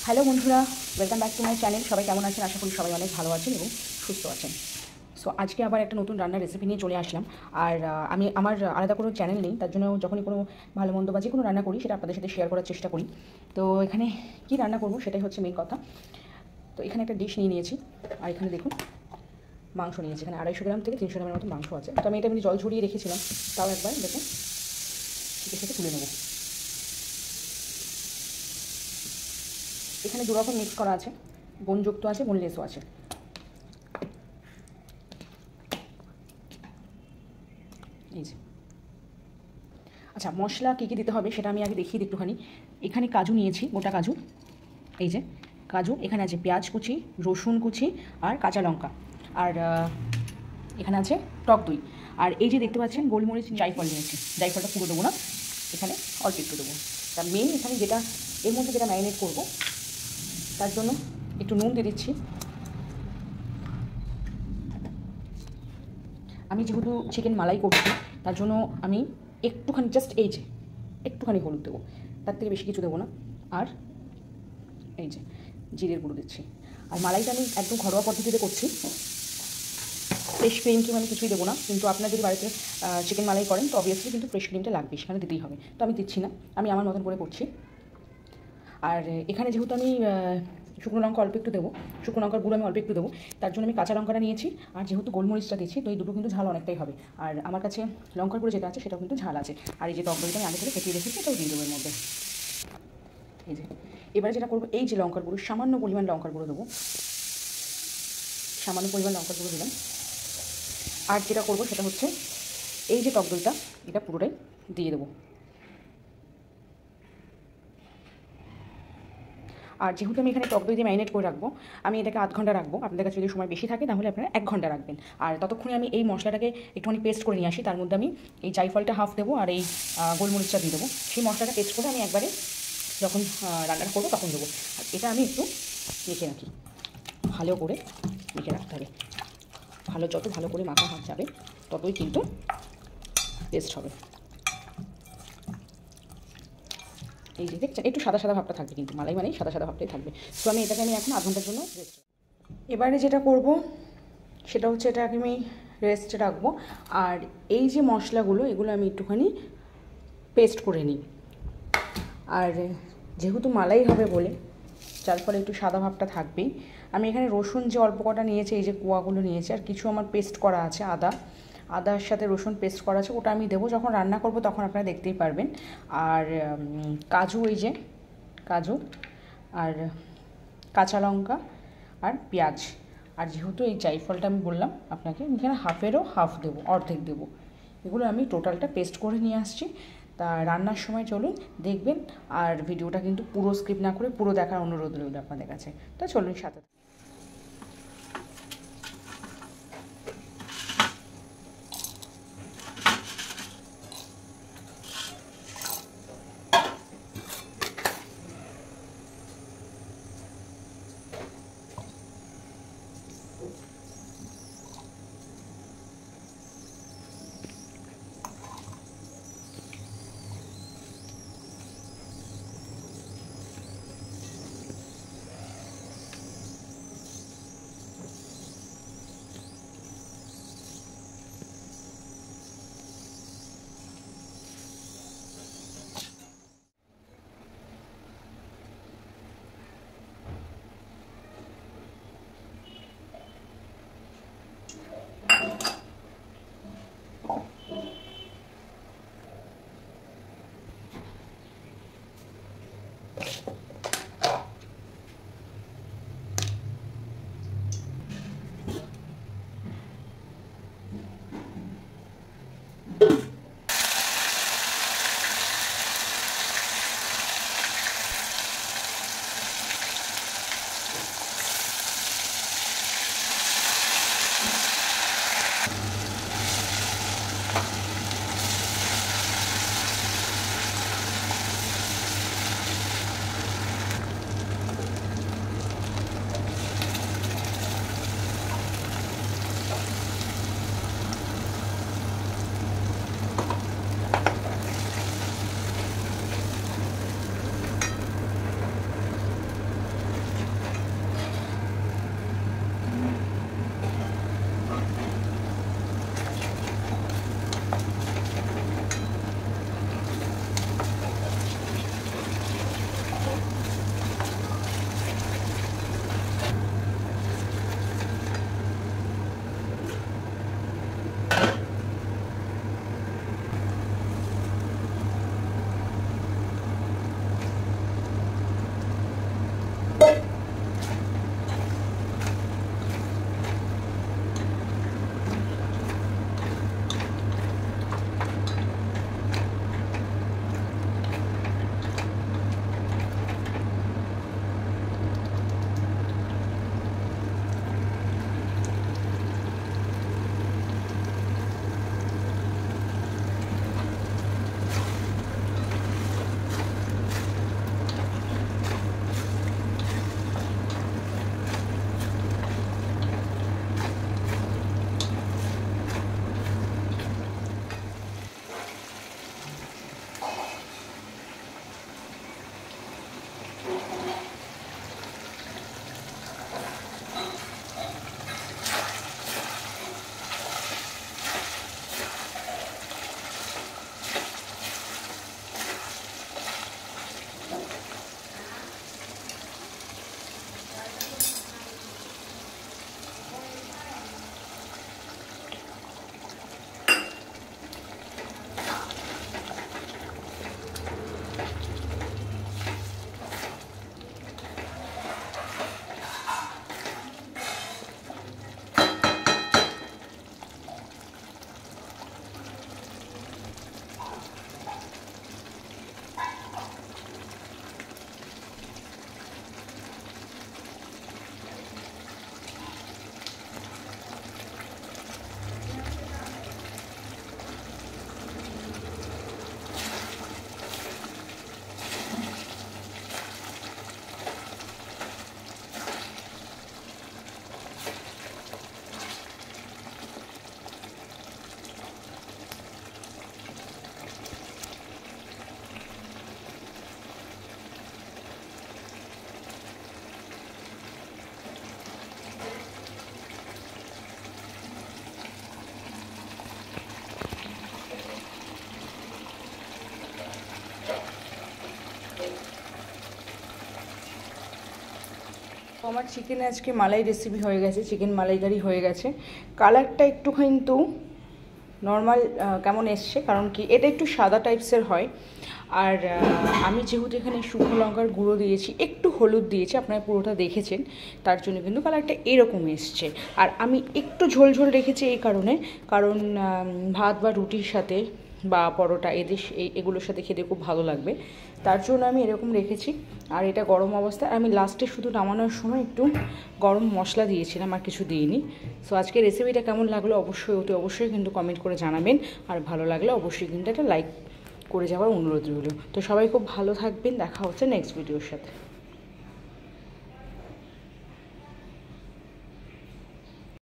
Hello বন্ধুরা, welcome back to my channel. সবাই কেমন আছেন? আশা করি সবাই অনেক ভালো আছেন এবং সুস্থ আছেন। সো আজকে আবার একটা নতুন রান্নার রেসিপি নিয়ে চলে আসলাম। আর আমি আমার আলাদা কোনো চ্যানেল নেই, তার জন্য যখনই কোনো ভালো মন্দ বা যে কোনো রান্না করি সেটা আপনাদের সাথে শেয়ার করার চেষ্টা করি। তো এখানে কী রান্না করবো সেটাই হচ্ছে মেন কথা। তো এখানে একটা ডিশ নিয়ে নিয়েছি, আর এখানে দেখুন মাংস নিয়েছি। এখানে 250 গ্রাম থেকে 300 গ্রামের মতো মাংস আছে। তো আমি এটা জল ঝরিয়ে রেখেছিলাম, তাও একবার দেখুন থেকে থেকে তুলে নেবো। এখানে দু রকম মিক্স করা আছে, বোনযুক্ত আছে, বোনলেসও আছে। এই যে আচ্ছা, মশলা কী কী দিতে হবে সেটা আমি আগে দেখিয়ে দিই একটুখানি। এখানে কাজু নিয়েছি, গোটা কাজু। এই যে কাজু, এখানে আছে পেঁয়াজ কুচি, রসুন কুচি আর কাঁচা লঙ্কা। আর এখানে আছে টক দই। আর এই যে দেখতে পাচ্ছেন গোলমরিচ, জায়ফল নিয়েছি। জায়ফলটা পুরো দেবো না, এখানে অল্প একটু দেবো। তা মেন এখানে যেটা এর মধ্যে যেটা ম্যারিনেট করবো তার জন্য একটু নুন দিয়ে দিচ্ছি। আমি যেহেতু চিকেন মালাই করছি তার জন্য আমি একটুখানি জাস্ট এই যে একটুখানি হলুদ দেবো, তার থেকে বেশি কিছু দেবো না। আর এই যে জিরের গুঁড়ো দিচ্ছি। আর মালাইটা আমি একদম ঘরোয়া পদ্ধতিতে করছি, ফ্রেশ ক্রিম কি মানে কিছুই দেবো না। কিন্তু আপনারা যদি বাড়িতে চিকেন মালাই করেন তো অবভিয়াসলি কিন্তু ফ্রেশ ক্রিমটা লাগবে, সেখানে দিতেই হবে। তো আমি দিচ্ছি না, আমি আমার মতন করে করছি। আর এখানে যেহেতু আমি শুকনো লঙ্কা অল্প একটু দেবো, শুকনো লঙ্কার গুঁড়ো আমি অল্প একটু দেবো, তার জন্য আমি কাঁচা লঙ্কাটা নিয়েছি। আর যেহেতু গোলমরিচটা দিচ্ছি তো এই দুটো কিন্তু ঝাল অনেকটাই হবে। আর আমার কাছে লঙ্কার গুঁড়ো যেটা আছে সেটাও কিন্তু ঝাল আছে। আর এই যে টক দইটা আমি আগে থেকে ফেটিয়ে রেখেছি এটাও দিয়ে দেবো এর মধ্যে। এই যে এবারে যেটা করবো, এই যে লঙ্কার গুঁড়ো, সামান্য পরিমাণ লঙ্কার গুঁড়ো দেবো, সামান্য পরিমাণ লঙ্কার গুঁড়ো দিলাম। আর যেটা করবো সেটা হচ্ছে এই যে টক দইটা, এটা পুরোটাই দিয়ে দেবো। আর যেহেতু আমি এখানে টক দই দিয়ে ম্যারিনেট করে রাখবো, আমি এটাকে আধ ঘন্টা রাখবো। আপনাদের কাছে যদি সময় বেশি থাকে তাহলে আপনারা 1 ঘন্টা রাখবেন। আর ততক্ষণে আমি এই মশলাটাকে একটুখানি পেস্ট করে নিয়ে আসি। তার মধ্যে আমি এই জায়ফলটা হাফ দেবো আর এই গোলমরিচটা দিয়ে দেবো। সেই মশলাটা পেস্ট করে আমি একবারে যখন রান্নাটা করবো তখন দেবো। আর এটা আমি একটু মেখে রাখি, ভালো করে মেখে রাখতে হবে। যত ভালো করে মাখা হাত যাবে ততই কিন্তু পেস্ট হবে। এই যে দেখছেন একটু সাদা সাদা ভাবটা থাকবে, কিন্তু মালাই মানেই সাদা সাদা ভাবটাই থাকবে। তো আমি এটাকে এখন আধ ঘন্টার জন্য রেস্ট। এবারে যেটা করব সেটা হচ্ছে এটাকে আমি রেস্টে রাখবো। আর এই যে মশলাগুলো এগুলো আমি একটুখানি পেস্ট করে নিই। আর যেহেতু মালাই হবে বলে যার ফলে একটু সাদা ভাবটা থাকবেই। আমি এখানে রসুন যে অল্প কটা নিয়েছি, এই যে কোয়াগুলো নিয়েছি, আর কিছু আমার পেস্ট করা আছে আদার সাথে রসুন পেস্ট করা আছে, ওটা আমি দেবো যখন রান্না করব তখন আপনারা দেখতেই পারবেন। আর কাজু, এই যে কাজু আর কাঁচা লঙ্কা আর পেঁয়াজ। আর যেহেতু এই জায়ফলটা আমি বললাম আপনাকে, এখানে হাফেরও হাফ দেবো, অর্ধেক দেবো। এগুলো আমি টোটালটা পেস্ট করে নিয়ে আসছি। তা রান্নার সময় চলুন দেখবেন। আর ভিডিওটা কিন্তু পুরো স্কিপ না করে পুরো দেখার অনুরোধ রইল আপনাদের কাছে। তো চলুন সাথে। আমার চিকেন আজকে মালাই রেসিপি হয়ে গেছে, চিকেন মালাইকারি হয়ে গেছে। কালারটা একটু কিন্তু নর্মাল কেমন এসছে, কারণ কি এটা একটু সাদা টাইপসের হয়। আর আমি যেহেতু এখানে শুকনো লঙ্কার গুঁড়ো দিয়েছি, একটু হলুদ দিয়েছি, আপনারা পুরোটা দেখেছেন, তার জন্য কিন্তু কালারটা এরকম এসছে। আর আমি একটু ঝোল ঝোল রেখেছি এই কারণে, কারণ ভাত বা রুটির সাথে বা পরোটা এগুলোর সাথে খেতে খুব ভালো লাগবে, তার জন্য আমি এরকম রেখেছি। আর এটা গরম অবস্থায় আমি লাস্টে শুধু নামানোর সময় একটু গরম মশলা দিয়েছিলাম, আর কিছু দিইনি। সো আজকে রেসিপিটা কেমন লাগলো অবশ্যই কিন্তু কমেন্ট করে জানাবেন। আর ভালো লাগলে অবশ্যই কিন্তু একটা লাইক করে যাওয়ার অনুরোধ রইল। তো সবাই খুব ভালো থাকবেন, দেখা হচ্ছে নেক্সট ভিডিওর সাথে।